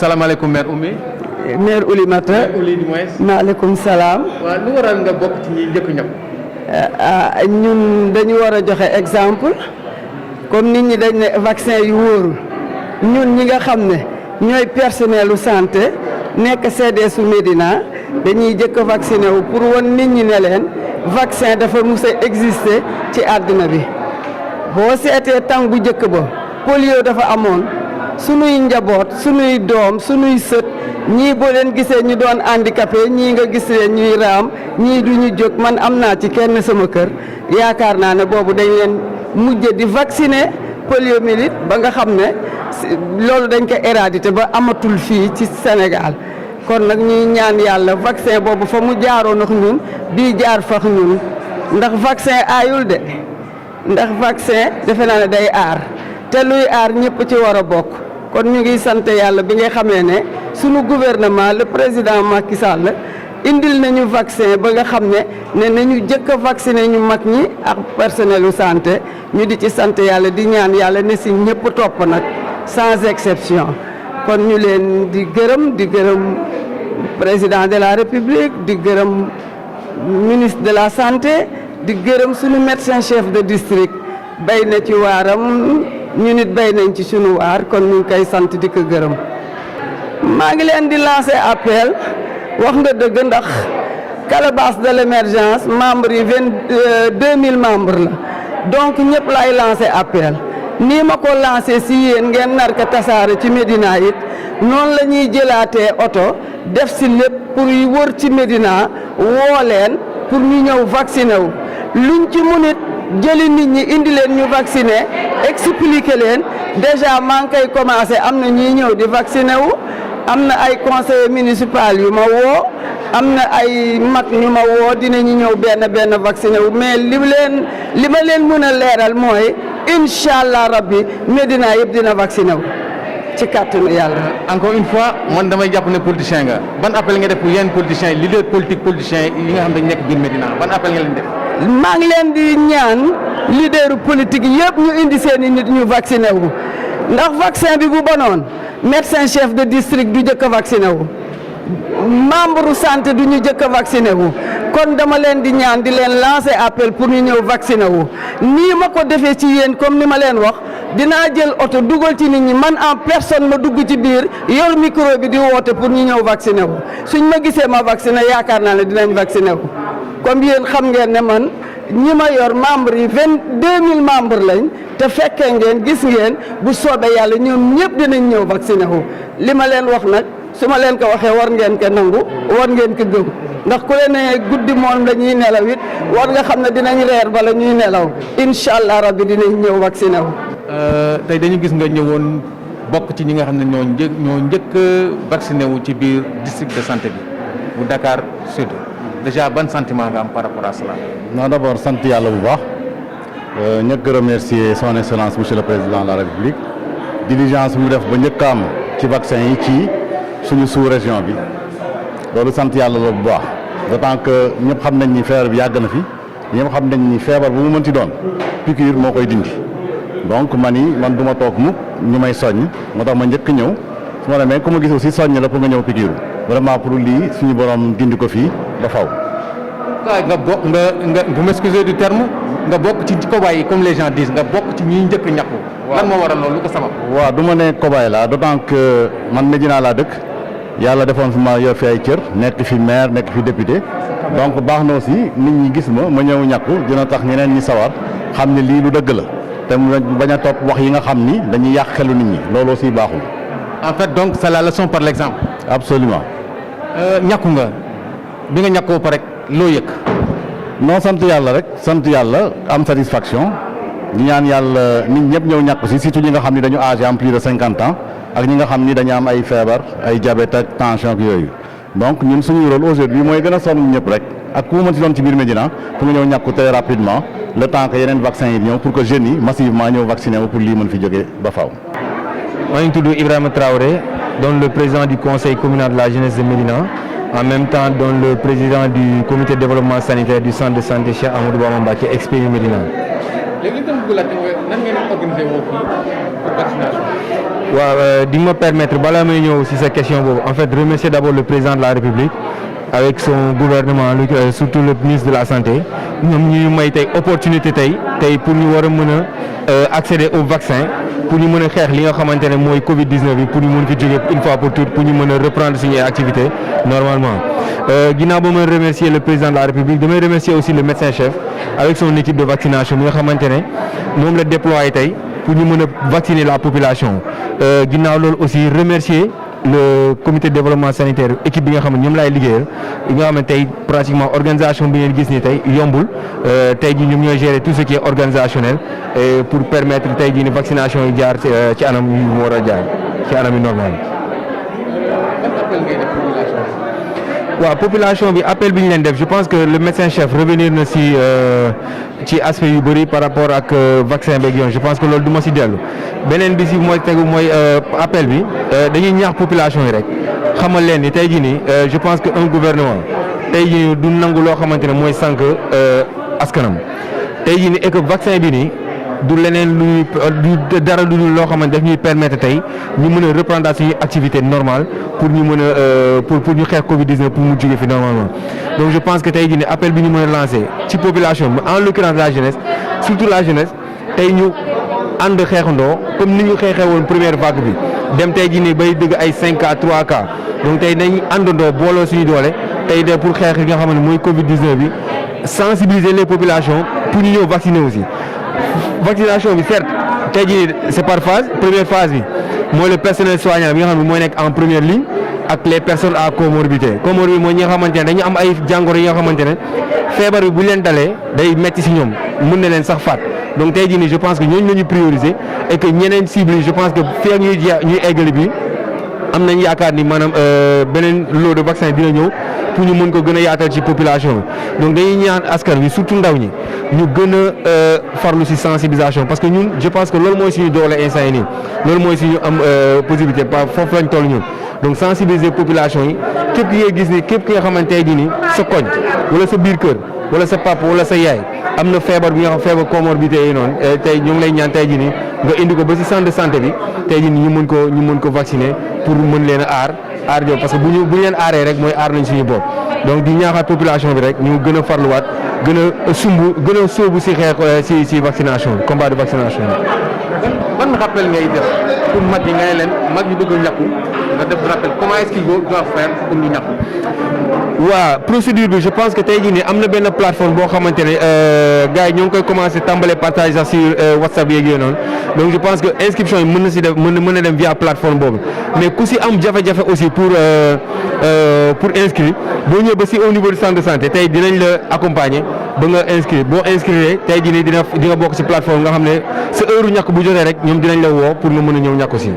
salaamaaleykum maire Oumy. maire Oulimata. maire Ouli du moins. maaleykum salaam. waaw lu waral nga bokk ci ñi njëkk ñëpp. ñun dañu war a joxe exemple comme nit ñi dañ ne vaccin yu wóorul ñun ñi nga xam ne ñooy personnelu santé nekk CDS su Médina dañuy jëkk a vacciné wu pour won nit ñi ne leen vaccin dafa mus a exister ci àddina bi boo seetee temps bu njëkk ba polio dafa amoon sunuy njaboot sunuy doom sunuy sët ñii boo leen gisee ñu doon handicapé ñii nga gis leen ñuy raam ñii du ñu jóg man am naa ci kenn sama kër yaakaar naa ne boobu dañ leen mujj di vacciner poliomyélite ba nga xam ne loolu dañ ko éradiquer ba amatul fii ci Sénégal kon nag ñuy ñaan yàlla vaccin boobu fa mu jaaroon ak ñun bii jaar fax ñun ndax vaccin aayul de ndax vaccin defe naa ne day aar te luy aar ñëpp ci war a bokk kon ñu ngi sant yàlla bi nga xamee ne sunu gouvernement le président Macky Sall indil nañu vaccin ba nga xam ne nañu jëkk a vacciner ñu mag ñi ak personnel u santé ñu di ci sant yàlla di ñaan yàlla ne si ñëpp topp nag sans exception kon ñu leen di gërëm président de la République di gërëm ministre de la santé di gërëm sunu médecin chef de district bay na ci waaram ñu nit bay nañ ci sunu waar kon ñu ngi koy sant di ko gërëm maa ngi leen di lancer appel wax nga dëgg ndax calebasse de l'émergence membres yi 2000 membres la donc ñëpp lay lancer appel nii ma ko lancé si yéen ngeen nar ko tasaare ci Médina it noonu la ñuy jëlaatee oto def si lépp pour yu wër ci Médina woo leen pour ñu ñëw vacciné wu luñ ci munit jëli nit ñi indi leen ñu vacciné expliquer leen déjà maa ngi koy commencé am na ñuy ñëw di vacciné wu am na ay conseillers municipaux yu ma woo am na ay mag ñu ma woo dinañu ñëw benn vacciné wu mais li ma leen mën a leeral mooy incha allah rabbi Médina yëpp dina vacciné wu ci kàttanu yàlla. encore une fois man damay jàpp ne politicien nga ban appel nga def pour yenn politiciens leader politique politiciens yi nga xam dañ nekk biir Médina ban appel nga leen def. maa ngi leen di ñaan leader politique yëpp ñu indi seen i nit ñu vacciné wu ndax vaccin bi bu bonoon médecin chef de district du jëkk a vacciné wu membre santé du ñu jëkk a vacciné wu kon dama leen di ñaan di leen lancer appel pour ñu ñëw vacciné wu nii ma ko defee ci yéen comme ni ma leen wax dinaa jël oto dugal ci nit ñi man en personne ma dugg ci biir yor micro bi di woote pour ñu ñëw vacciné wu suñ ma gisee ma vacciné yaakaar naa ne dinañ vacciné wu comme yéen xam ngeen ne man ñi ma yor membre yi 22000 membres lañ te fekkee ngeen gis ngeen bu soobee yàlla ñoom ñëpp dinañ ñëw vacciné wu li ma leen wax nag su ma leen ko waxee war ngeen ko nangu war ngeen ko gëm ndax ku leen ne guddi moom la ñuy nelaw it war nga xam ne dinañ reer bala ñuy nelaw incha allah rabbi dinañ ñëw vacciné wu. tey dañu gis nga ñëwoon bokk ci ñi nga xam ne ñoo njëkk vacciné wu ci biir district de santé bi bu Dakar Sud déjà ban sentiment nga am par rapport à cela. non d'abord sant yàlla bu baax ñëkk remercier son excellence monsieur le président de la république diligence mu def ba njëkk am ci vaccin yi ci suñu sous région bi loolu sant yàlla la bu baax d'autant que ñëpp xam nañ ni feebar bi yàgg na fi ñëpp xam nañ ni feebar bu mu mënti doon piqûre moo koy dindi donc man du ma toog mukk ñu may soññ moo tax ma njëkk ñëw su ma demee ku ma gis aussi soññ la pour nga ñëw piqûre vraiment pour lii suñu borom dindi ko fii ba faw. waaw nga bokk nga vous m'excusez du terme nga bokk ci cobaye yi comme les gens disent nga bokk ci ñi njëkk ñàkku. lan moo waral loolu lu ko sabab. waaw du ma ne cobaye la d'autant que man Médina laa dëkk yàlla defoon fi ma yor fi ay cër nekk fi maire nekk fi député donc baax na aussi nit ñi gis ma ñëw ñàkku dina tax ñeneen ñi sawar xam ne lii lu dëgg la te bañ a topp wax yi nga xam ni dañuy yàq xelu nit ñi loolu aussi baaxul. en fait donc c'est la leçon par l'exemple. absolument. ñàkku nga bi nga ñàkkoo pare loo yëg. non sant yàlla rek sant yàlla am satisfaction di ñaan yàlla nit ñëpp ñëw ñàkku si surtout ñi nga xam ni dañu âgé am plus de 50 ans ak ñi nga xam ni dañu am ay feebar ay diabète ak tension ak yooyu donc ñun suñu rôle aujourd'hui mooy gën a sonn ñëpp rek ak ku mu mën si doon ci biir Médina pour nga ñëw ñàkku très rapidement le temps que yeneen vaccin yi ñëw pour que jeunes yi massivement ñëw vacciné wu pour lii mën fi jógee ba faaw. maa ngi tudd Ibrahima Traoré doon le président du conseil communal de la jeunesse de Médina en même temps doon le président du comité de développement sanitaire du centre de santé Cheikh Amadou Bamba Mbacké Expérience Médina. léegi li nga bëgg laajte mooy nan ngeen di organiser woo fii pour vaccination. waaw di ma permettre balaa may ñëw si sa question boobu en fait remercier d'abord le président de la République avec son gouvernement surtout le ministre de la santé ñoom ñuy may tey opportunité tey pour ñu war a mën a accéder au vaccin pour ñu mën a xeex li nga xamante ne mooy Covid 19 bi pour ñu mën fi jóge une fois pour toutes pour ñu mën a reprendre suñuy activité normalement. ginnaaw ba ma remercier le président de la République damay remercier aussi le médecin chef avec son équipe de vaccination bi nga xamante ne moom la déployé tey pour ñu mën a vacciner la population ginnaaw loolu aussi remercier le comité de développement sanitaire équipe bi nga xam ne ñoom laay liggéeyal yi nga xam ne tey pratiquement organisation bi ngeen gis ni tey yombul tey jii ñoom ñooy gérer tout ce qui est organisationnel pour permettre tey jii ni vaccination yi jaar ci anam yu mu war a jaar ci anam yu normal. waaw population bi appel bi ñu leen def je pense que le médecin chef revenir na ci aspect yu bëri par rapport ak vaccin beeg yoon je pense que loolu du ma si dellu beneen bi si mooy tegu mooy appel bi dañuy ñaax population yi rek xamal leen ni tey jii nii je pense que un gouvernement tey jii nii du nangu loo xamante ne mooy sànq askanam tey jii nii et que vaccin bi nii du leneen du dara lu loo xamante daf ñuy permettre tey ñu mën a reprendre suñu activité normale pour ñu mën a pour ñu xeex Covid 19 pour mu jóge fi normalement donc je pense que tey jii nii appel bi ñu mën a lancer ci population bi en l'occurrence la jeunesse surtout la jeunesse tey ñu ànd xeexandoo comme ni ñu xeexee woon première vague bi dem tey jii nii bay dëgg ay 5 cas 3 cas donc tey nañ àndandoo booloo suñu doole tey de pour xeex li nga xam ne mooy Covid 19 bi sensibiliser les populations pour ñu ñëw vacciner aussi. vaccination bi certes tey jii c'est par phase première phase bi mooy le personnel soignant bi nga xam ne mooy nekk en première ligne ak les personnes à comorbidité mooy ñi nga xamante ne dañu am ay jàngoro yi nga xamante ne feebar bi bu leen dalee day metti si ñoom mën na leen sax faat donc tey jii nii je pense que ñooñu la ñu prioriser et que ñeneen cibles yi je pense que fii ak ñuy eggali bi am nañ yaakaar ni maanaam beneen lot de vaccin dina ñëw pour ñu mën ko gën a yaatal ci population bi donc dañuy ñaan askan wi surtout ndaw ñi ñu gën a farlu ci sensibilisation parce que ñun je pense que loolu mooy suñu doole instant yi nii loolu mooy suñu am possibilité pas foofu lañ toll ñun donc sensibiliser population yi képp ki ngay gis ni képp ki nga xamante ne nii sa koñ wala sa biir kër wala sa papa wala sa yaay am na feebar bi nga xam feebar comorbidité yi noonu tey ñu ngi lay ñaan tey jii nii nga indi ko ba ci centre de santé bi tey jii nii ñu mën ko vacciner pour mën leen a aar jo parce que bu ñu leen aaree rek mooy aar nañ suñu bopp donc di ñaaxaat population bi rek ñu gën a farluwaat gën a sóobu ci xeex ci vaccination bi combat de vaccination bi. ban rappel ngay def pour mag yi nga ne leen mag yi bëgg ñàkku nga def rappel comment est-ce qu'ils doivent faire pour ñu ñàkku. waaw procédure bi je pense que tey jii nii am na benn plateforme boo xamante ne gars yi ñoo ngi koy commencé tàmbale partage sax sur WhatsApp yeeg yooyu noonu donc je pense que inscription yi mën na si def mën na dem via plateforme boobu mais ku si am jafe-jafe aussi pour inscrire boo ñëwee ba si au niveau du centre de santé tey dinañ la accompagner ba nga inscrire boo inscrire tey jii nii di nga bokk si plateforme nga xam ne sa heure ñàkk bu jotee rek ñoom dinañ la woo pour nga mën a ñëw ñàkk aussi.